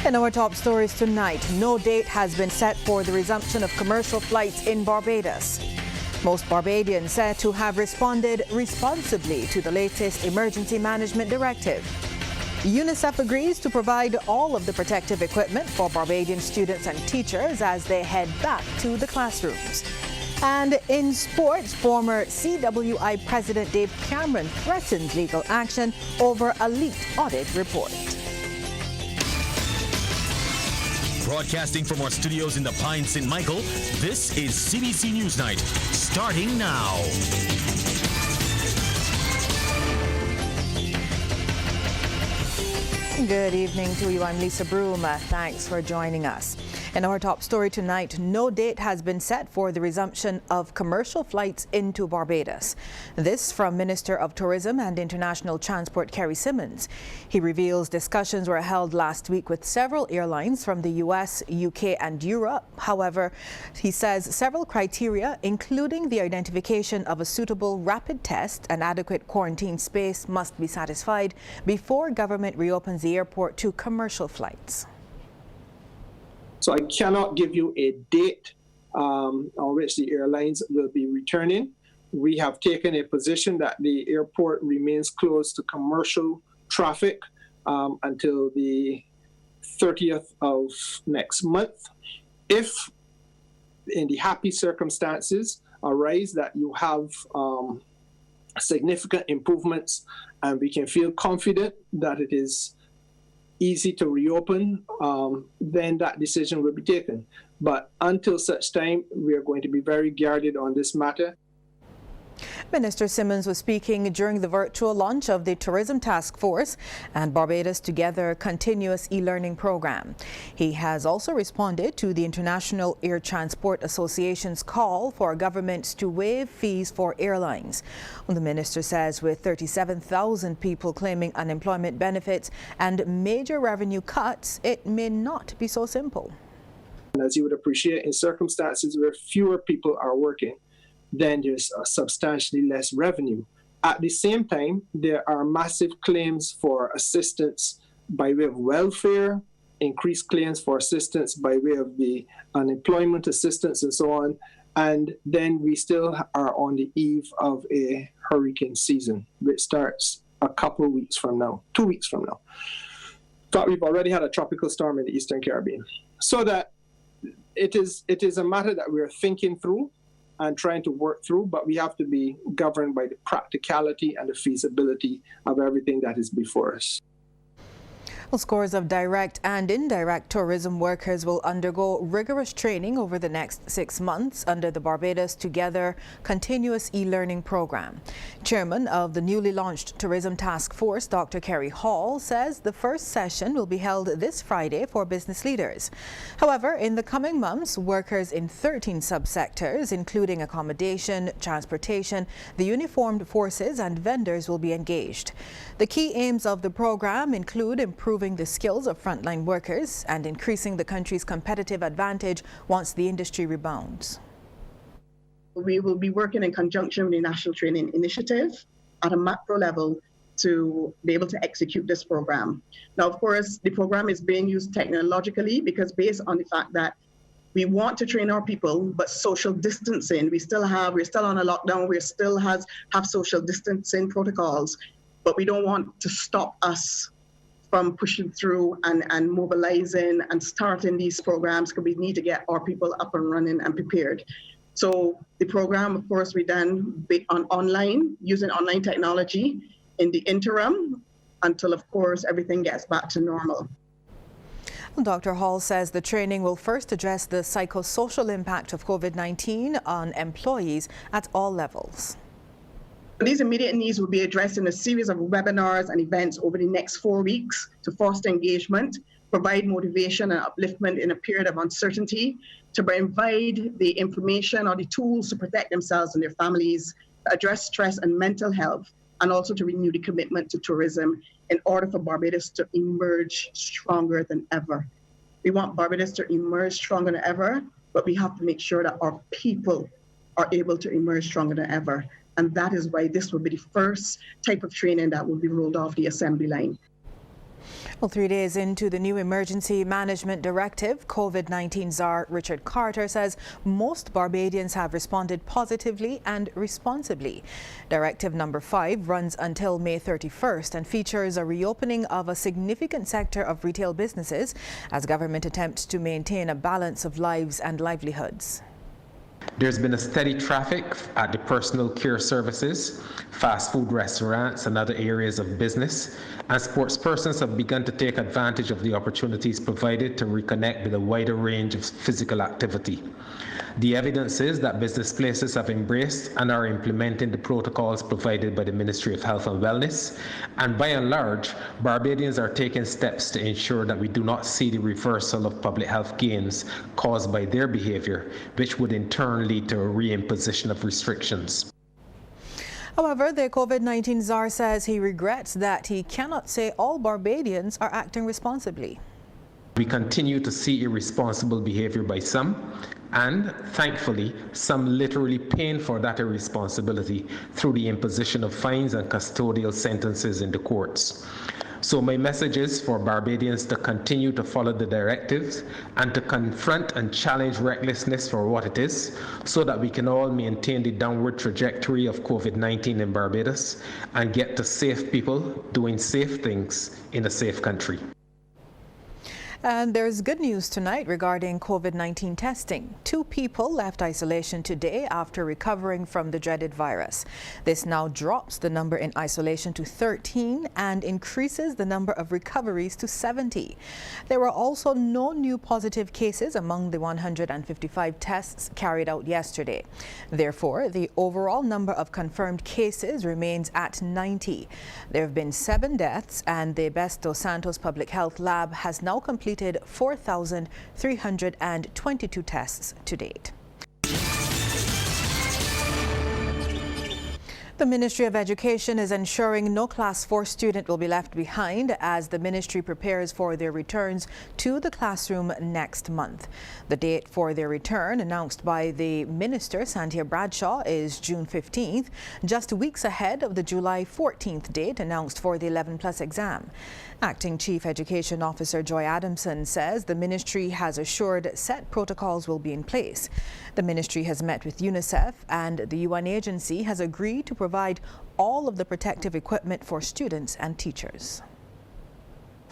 In our top stories tonight, no date has been set for the resumption of commercial flights in Barbados. Most Barbadians said to have responded responsibly to the latest emergency management directive. UNICEF agrees to provide all of the protective equipment for Barbadian students and teachers as they head back to the classrooms. And in sports, former CWI President Dave Cameron threatens legal action over a leaked audit report. Broadcasting from our studios in the Pine St. Michael, this is CBC Newsnight, starting now. Good evening to you. I'm Lisa Broom. Thanks for joining us. In our top story tonight, no date has been set for the resumption of commercial flights into Barbados. This from Minister of Tourism and International Transport Kerry Simmons. He reveals discussions were held last week with several airlines from the US, UK and Europe. However, he says several criteria, including the identification of a suitable rapid test and adequate quarantine space, must be satisfied before government reopens the airport to commercial flights. So I cannot give you a date on which the airlines will be returning. We have taken a position that the airport remains closed to commercial traffic until the 30th of next month. If in the happy circumstances arise that you have significant improvements and we can feel confident that it is easy to reopen, then that decision will be taken. But until such time, we are going to be very guarded on this matter. Minister Simmons was speaking during the virtual launch of the Tourism Task Force and Barbados Together continuous e-learning program. He has also responded to the International Air Transport Association's call for governments to waive fees for airlines. The minister says with 37,000 people claiming unemployment benefits and major revenue cuts, it may not be so simple. And as you would appreciate, in circumstances where fewer people are working, then there's substantially less revenue. At the same time, there are massive claims for assistance by way of welfare, increased claims for assistance by way of the unemployment assistance and so on. And then we still are on the eve of a hurricane season, which starts a couple of weeks from now, 2 weeks from now. In fact, we've already had a tropical storm in the Eastern Caribbean. So that it is a matter that we're thinking through and trying to work through, but we have to be governed by the practicality and the feasibility of everything that is before us. Well, scores of direct and indirect tourism workers will undergo rigorous training over the next 6 months under the Barbados Together continuous e-learning program. Chairman of the newly launched Tourism Task Force, Dr. Kerry Hall, says the first session will be held this Friday for business leaders. However, in the coming months, workers in 13 subsectors, including accommodation, transportation, the uniformed forces and vendors will be engaged. The key aims of the program include improving the skills of frontline workers and increasing the country's competitive advantage once the industry rebounds. We will be working in conjunction with the National Training Initiative at a macro level to be able to execute this program. Now, of course, the program is being used technologically because based on the fact that we want to train our people, but social distancing, we're still on a lockdown, we still have social distancing protocols, but we don't want to stop us from pushing through and mobilizing and starting these programs because we need to get our people up and running and prepared. So the program, of course, we done online, using online technology in the interim until, of course, everything gets back to normal. Dr. Hall says the training will first address the psychosocial impact of COVID-19 on employees at all levels. These immediate needs will be addressed in a series of webinars and events over the next 4 weeks to foster engagement, provide motivation and upliftment in a period of uncertainty, to provide the information or the tools to protect themselves and their families, to address stress and mental health, and also to renew the commitment to tourism in order for Barbados to emerge stronger than ever. We want Barbados to emerge stronger than ever, but we have to make sure that our people are able to emerge stronger than ever. And that is why this will be the first type of training that will be rolled off the assembly line. Well, 3 days into the new emergency management directive, COVID-19 czar Richard Carter says most Barbadians have responded positively and responsibly. Directive number 5 runs until May 31st and features a reopening of a significant sector of retail businesses as government attempts to maintain a balance of lives and livelihoods. There's been a steady traffic at the personal care services, fast food restaurants and other areas of business, and sports persons have begun to take advantage of the opportunities provided to reconnect with a wider range of physical activity. The evidence is that business places have embraced and are implementing the protocols provided by the Ministry of Health and Wellness, and by and large, Barbadians are taking steps to ensure that we do not see the reversal of public health gains caused by their behavior, which would in turn lead to a reimposition of restrictions. However, the COVID-19 czar says he regrets that he cannot say all Barbadians are acting responsibly. We continue to see irresponsible behavior by some, and thankfully, some literally paying for that irresponsibility through the imposition of fines and custodial sentences in the courts. So my message is for Barbadians to continue to follow the directives and to confront and challenge recklessness for what it is, so that we can all maintain the downward trajectory of COVID-19 in Barbados and get to safe people doing safe things in a safe country. And there's good news tonight regarding COVID-19 testing. 2 people left isolation today after recovering from the dreaded virus. This now drops the number in isolation to 13 and increases the number of recoveries to 70. There were also no new positive cases among the 155 tests carried out yesterday. Therefore, the overall number of confirmed cases remains at 90. There have been 7 deaths, and the Best Dos Santos Public Health Lab has now completed 4,322 tests to date. The Ministry of Education is ensuring no Class 4 student will be left behind as the ministry prepares for their returns to the classroom next month. The date for their return, announced by the Minister, Santia Bradshaw, is June 15th, just weeks ahead of the July 14th date announced for the 11+ exam. Acting Chief Education Officer Joy Adamson says the ministry has assured set protocols will be in place. The ministry has met with UNICEF, and the UN agency has agreed to provide all of the protective equipment for students and teachers.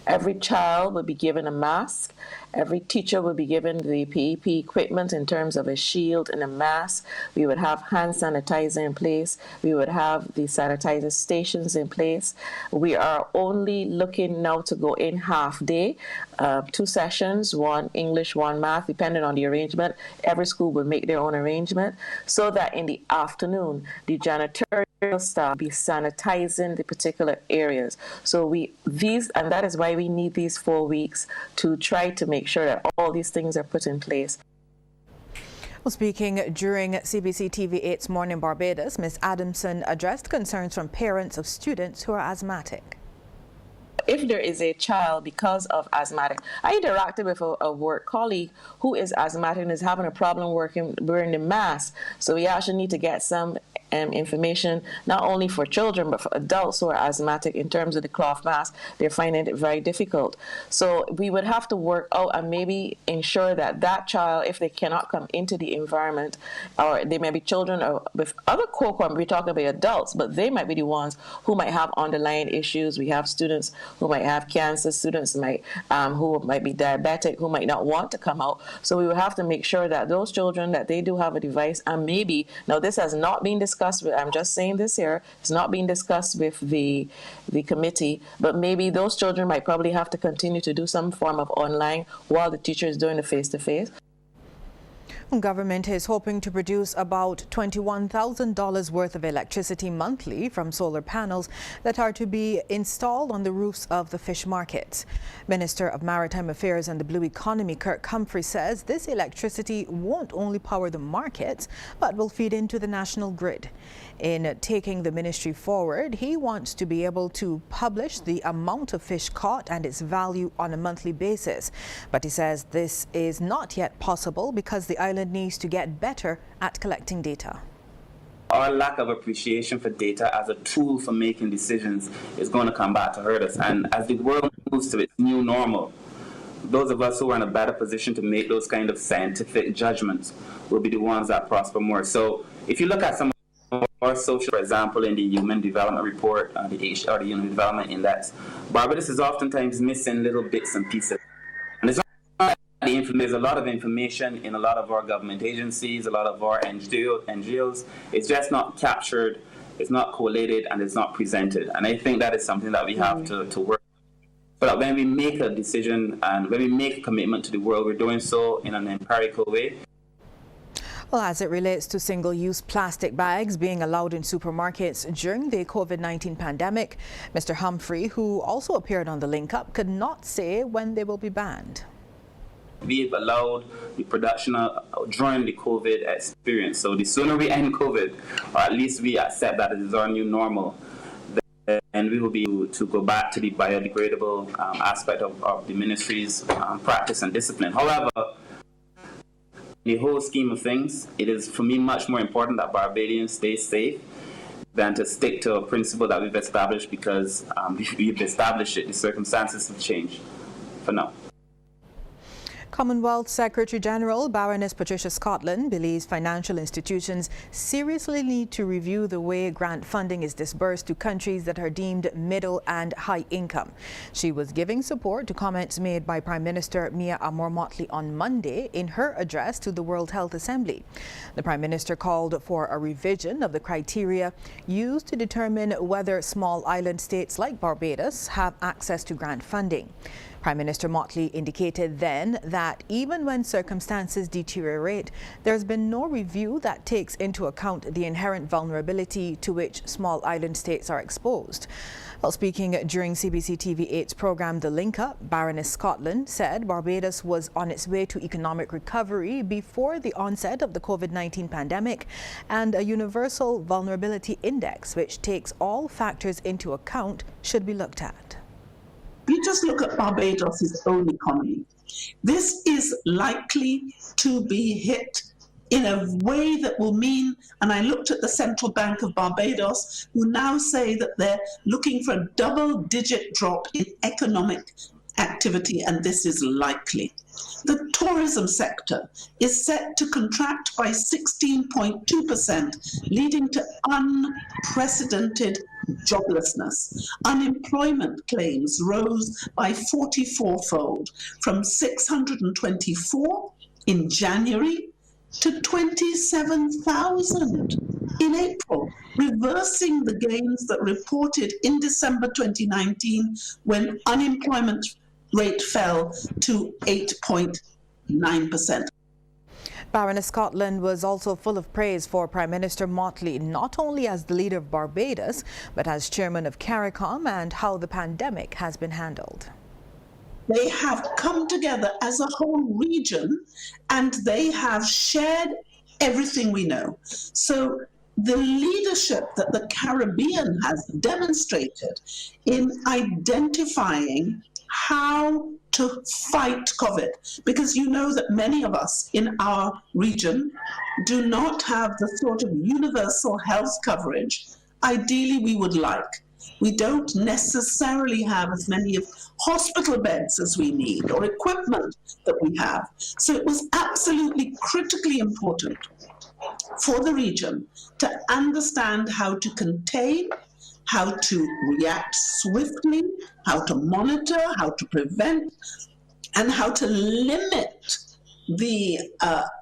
Every child will be given a mask. Every teacher will be given the PEP equipment in terms of a shield and a mask. We would have hand sanitizer in place. We would have the sanitizer stations in place. We are only looking now to go in half day, 2 sessions, 1 English, 1 math, depending on the arrangement. Every school will make their own arrangement, so that in the afternoon, the janitorial staff be sanitizing the particular areas. So that is why we need these 4 weeks to try to make sure that all these things are put in place. Well, speaking during CBC TV8's Morning Barbados, Ms. Adamson addressed concerns from parents of students who are asthmatic. If there is a child because of asthmatic, I interacted with a work colleague who is asthmatic and is having a problem wearing the mask. So we actually need to get some information, not only for children, but for adults who are asthmatic in terms of the cloth mask. They're finding it very difficult. So we would have to work out and maybe ensure that that child, if they cannot come into the environment, or they may be children or with other cohort, we're talking about adults, but they might be the ones who might have underlying issues. We have students who might have cancer, students who might be diabetic, who might not want to come out. So we would have to make sure that those children, that they do have a device, and maybe, now this has not been discussed with, I'm just saying this here, it's not being discussed with the committee, but maybe those children might probably have to continue to do some form of online while the teacher is doing the face-to-face. Government is hoping to produce about $21,000 worth of electricity monthly from solar panels that are to be installed on the roofs of the fish markets. Minister of Maritime Affairs and the Blue Economy, Kirk Humphrey, says this electricity won't only power the markets, but will feed into the national grid. In taking the ministry forward, he wants to be able to publish the amount of fish caught and its value on a monthly basis. But he says this is not yet possible because the island needs to get better at collecting data. our lack of appreciation for data as a tool for making decisions is going to come back to hurt us. And as the world moves to its new normal, those of us who are in a better position to make those kind of scientific judgments will be the ones that prosper more. So if you look at some of our social, for example, in the Human Development Report, the Human Development Index, Barbados is oftentimes missing little bits and pieces. And it's not there's a lot of information in a lot of our government agencies, a lot of our NGOs. It's just not captured, it's not collated, and it's not presented. And I think that is something that we have to work so that when we make a decision and when we make a commitment to the world, we're doing so in an empirical way. Well, as it relates to single-use plastic bags being allowed in supermarkets during the COVID-19 pandemic, Mr. Humphrey, who also appeared on the Link Up, could not say when they will be banned. We've allowed the production during the COVID experience. So the sooner we end COVID, or at least we accept that it is our new normal, then we will be able to go back to the biodegradable aspect of the ministry's practice and discipline. However, in the whole scheme of things, it is for me much more important that Barbadians stay safe than to stick to a principle that we've established, because we've established it. The circumstances have changed for now. Commonwealth Secretary-General Baroness Patricia Scotland believes financial institutions seriously need to review the way grant funding is disbursed to countries that are deemed middle and high income. She was giving support to comments made by Prime Minister Mia Motley on Monday in her address to the World Health Assembly. The Prime Minister called for a revision of the criteria used to determine whether small island states like Barbados have access to grant funding. Prime Minister Motley indicated then that even when circumstances deteriorate, there's been no review that takes into account the inherent vulnerability to which small island states are exposed. While speaking during CBC TV8's program The Link Up, Baroness Scotland said Barbados was on its way to economic recovery before the onset of the COVID-19 pandemic, and a universal vulnerability index, which takes all factors into account, should be looked at. You just look at Barbados' own economy. This is likely to be hit in a way that will mean, and I looked at the Central Bank of Barbados, who now say that they're looking for a double-digit drop in economic activity, and this is likely. The tourism sector is set to contract by 16.2%, leading to unprecedented joblessness. Unemployment claims rose by 44-fold, from 624 in January to 27,000 in April, reversing the gains that reported in December 2019, when unemployment rate fell to 8.9%. Baroness Scotland was also full of praise for Prime Minister Motley, not only as the leader of Barbados, but as chairman of CARICOM, and how the pandemic has been handled. They have come together as a whole region, and they have shared everything we know. So the leadership that the Caribbean has demonstrated in identifying how to fight COVID, because you know that many of us in our region do not have the sort of universal health coverage ideally we would like. We don't necessarily have as many of hospital beds as we need, or equipment that we have. So it was absolutely critically important for the region to understand how to contain, how to react swiftly, how to monitor, how to prevent, and how to limit the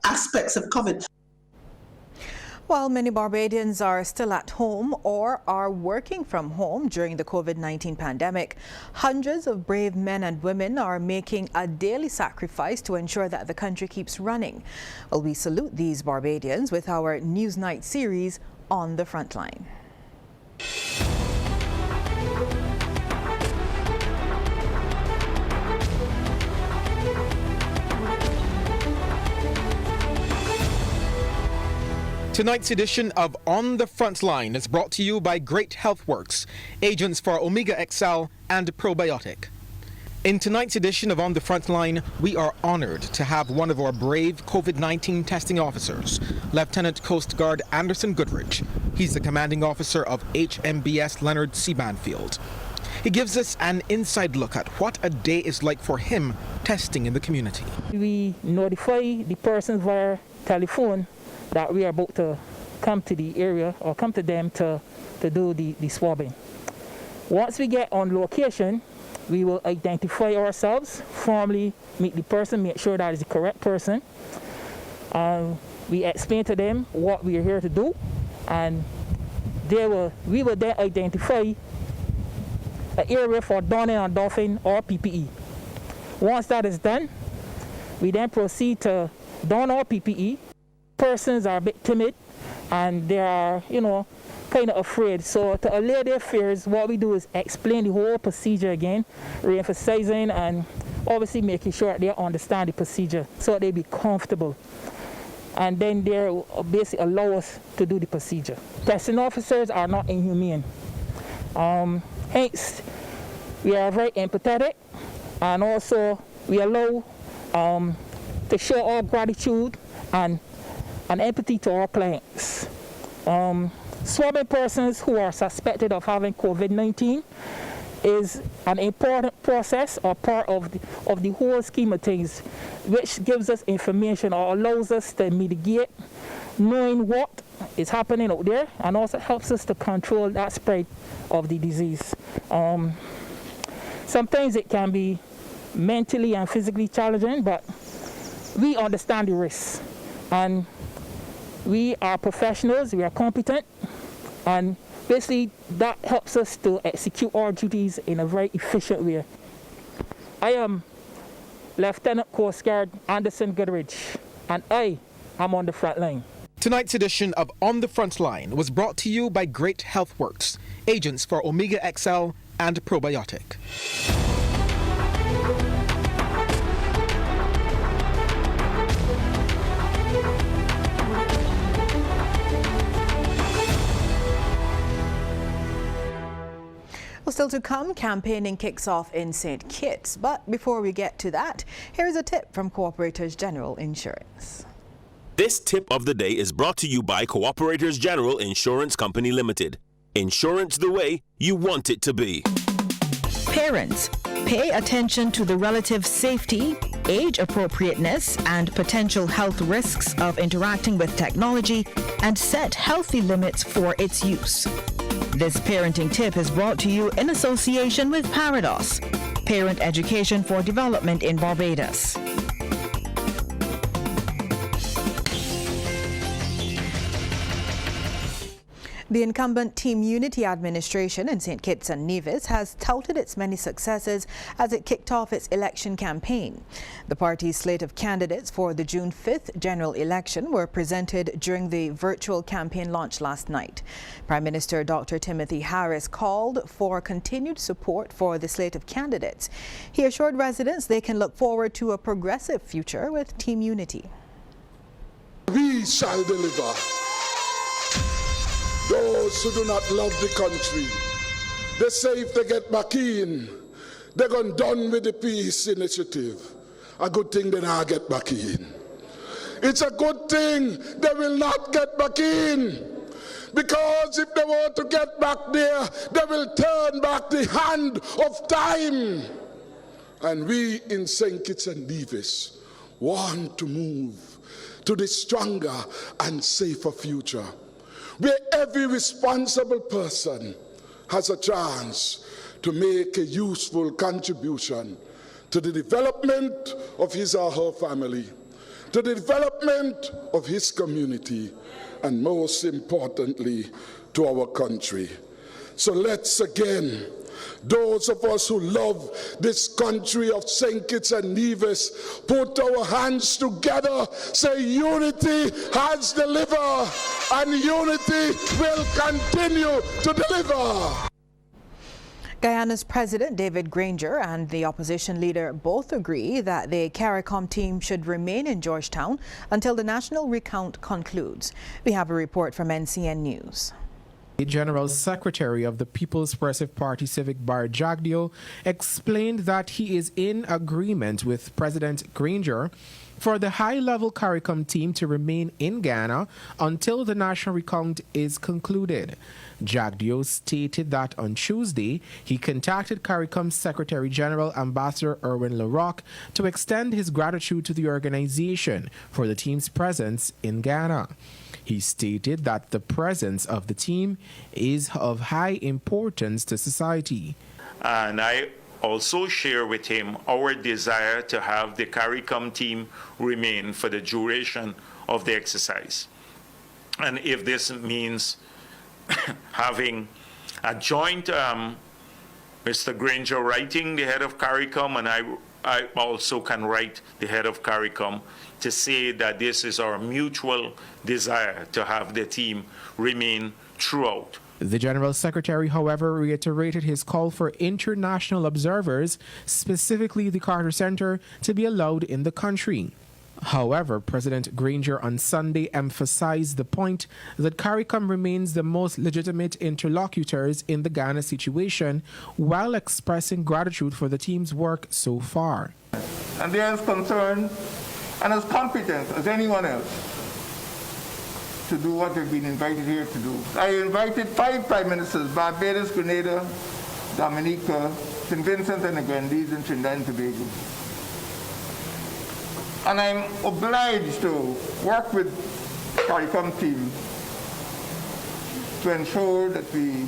aspects of COVID. While many Barbadians are still at home or are working from home during the COVID-19 pandemic, hundreds of brave men and women are making a daily sacrifice to ensure that the country keeps running. Well, we salute these Barbadians with our Newsnight series, On the Frontline. Tonight's edition of On the Frontline is brought to you by Great Health Works, agents for Omega XL and Probiotic. In tonight's edition of On the Frontline, we are honored to have one of our brave COVID-19 testing officers, Lieutenant Coast Guard Anderson Goodrich. He's the commanding officer of HMBS Leonard C. Banfield. He gives us an inside look at what a day is like for him testing in the community. We notify the person via telephone that we are about to come to the area or come to them to do the swabbing. Once we get on location, we will identify ourselves, formally meet the person, make sure that is the correct person. We explain to them what we are here to do, and we will then identify an area for donning and doffing or PPE. Once that is done, we then proceed to don our PPE. Persons are a bit timid and they are, kind of afraid. So to allay their fears, what we do is explain the whole procedure again, re-emphasizing and obviously making sure that they understand the procedure so they be comfortable. And then they basically allow us to do the procedure. Testing officers are not inhumane. Hence, we are very empathetic, and also we allow to show our gratitude and empathy to our clients. Swabbing persons who are suspected of having COVID-19 is an important process or part of the whole scheme of things, which gives us information or allows us to mitigate knowing what is happening out there, and also helps us to control that spread of the disease. Sometimes it can be mentally and physically challenging, but we understand the risks, and we are professionals, we are competent, and basically that helps us to execute our duties in a very efficient way. I am Lieutenant Coast Guard Anderson Goodrich, and I am on the front line. Tonight's edition of On the Frontline was brought to you by Great Health Works, agents for Omega XL and Probiotic. Well, still to come, campaigning kicks off in St. Kitts. But before we get to that, here's a tip from Cooperators General Insurance. This tip of the day is brought to you by Cooperators General Insurance Company Limited. Insurance the way you want it to be. Parents, pay attention to the relative safety, age appropriateness, and potential health risks of interacting with technology, and set healthy limits for its use. This parenting tip is brought to you in association with Parados, Parent Education for Development in Barbados. The incumbent Team Unity administration in St. Kitts and Nevis has touted its many successes as it kicked off its election campaign. The party's slate of candidates for the June 5th general election were presented during the virtual campaign launch last night. Prime Minister Dr. Timothy Harris called for continued support for the slate of candidates. He assured residents they can look forward to a progressive future with Team Unity. We shall deliver. Those who do not love the country, they say if they get back in, they're going done with the peace initiative. A good thing they not get back in. It's a good thing they will not get back in. Because if they want to get back there, they will turn back the hand of time. And we in St. Kitts and Nevis want to move to the stronger and safer future, where every responsible person has a chance to make a useful contribution to the development of his or her family, to the development of his community, and most importantly, to our country. So let's again, those of us who love this country of St. Kitts and Nevis, put our hands together, say unity has delivered, and unity will continue to deliver. Guyana's President David Granger and the opposition leader both agree that the CARICOM team should remain in Georgetown until the national recount concludes. We have a report from NCN News. The General Secretary of the People's Progressive Party Civic Bar Jagdeo explained that he is in agreement with President Granger for the high-level CARICOM team to remain in Ghana until the national recount is concluded. Jagdeo stated that on Tuesday, he contacted CARICOM Secretary General Ambassador Erwin LaRocque to extend his gratitude to the organization for the team's presence in Ghana. He stated that the presence of the team is of high importance to society. And I also share with him our desire to have the CARICOM team remain for the duration of the exercise. And if this means having a joint Mr. Granger writing the head of CARICOM, and I also can write the head of CARICOM to say that this is our mutual desire to have the team remain throughout. The General Secretary, however, reiterated his call for international observers, specifically the Carter Center, to be allowed in the country. However, President Granger on Sunday emphasized the point that CARICOM remains the most legitimate interlocutors in the Ghana situation, while expressing gratitude for the team's work so far. And they are as concerned and as competent as anyone else to do what they've been invited here to do. I invited 5 prime ministers: Barbados, Grenada, Dominica, St. Vincent and the Grenadines, and Trinidad and Tobago. And I'm obliged to work with the CARICOM team to ensure that we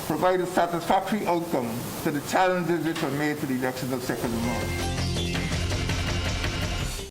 provide a satisfactory outcome to the challenges which were made for the elections of 2nd of March.